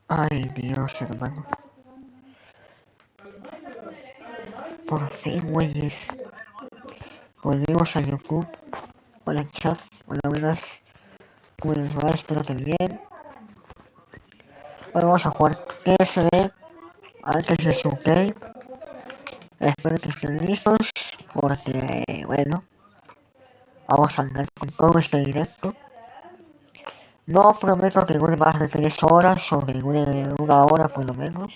Ay, Dios, hermano. Por fin, güeyes. Volvimos a YouTube. Hola, chat. Hola, buenas. ¿Cómo les va? Espero que bien. Hoy vamos a jugar TSD antes de su play. Espero que estén listos. Porque, bueno, vamos a andar con todo este directo. No prometo que dure más de 3 horas o que dure una hora por lo menos.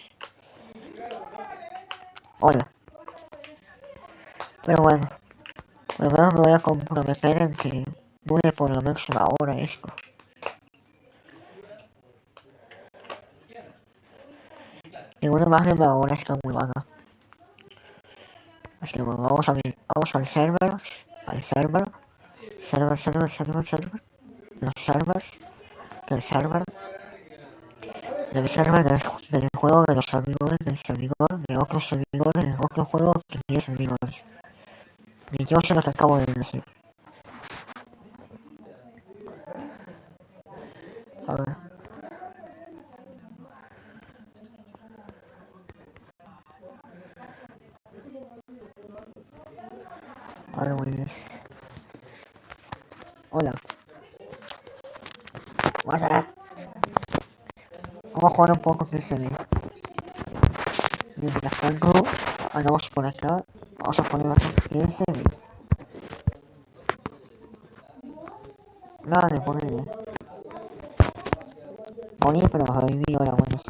Hola. Pero bueno, al menos me voy a comprometer en que dure por lo menos una hora esto. Si dure más de una hora está muy vaga. Así que bueno, vamos al server. Al server. Server. Los servers. Del server. Del server del juego, de los servidores, del servidor, de otros servidores, de otro juego que tiene servidores. Y yo sé lo que acabo de decir. A ver. A ver, güeyes. Hola. Vamos a jugar un poco que se ve. Mientras tanto, andamos por acá. Vamos a poner otro que se ve. Nada de poner. Morí, pero sobreviví ahora, güeyes.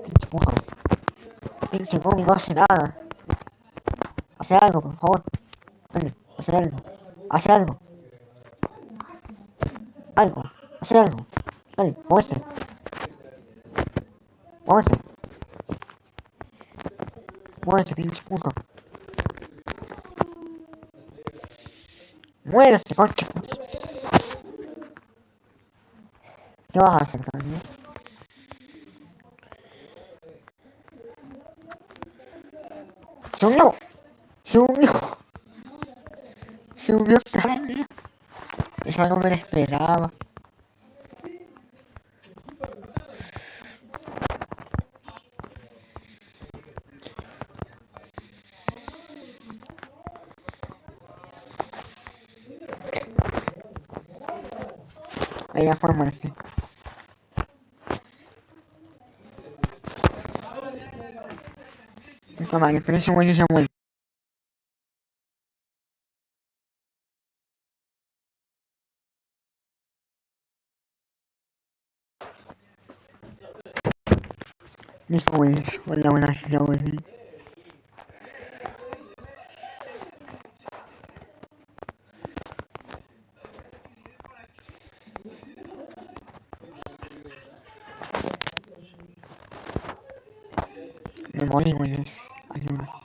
Pinche puto. Pinche Bobby no hace nada. Hace algo, por favor. Dale, hace algo. Hace algo. Algo. Hace algo. Dale, muévete. Muévete. Muévete, pinche puto. Muévete, concha. ¿Qué vas a hacer, también? Subió. Subió. Subió tarde. Esa no me la esperaba. Ella fue muerte. Vale, pero ese güey se muere. Listo, güey. Hola, buenas, ya volví. Me morí, güey. Ayuda.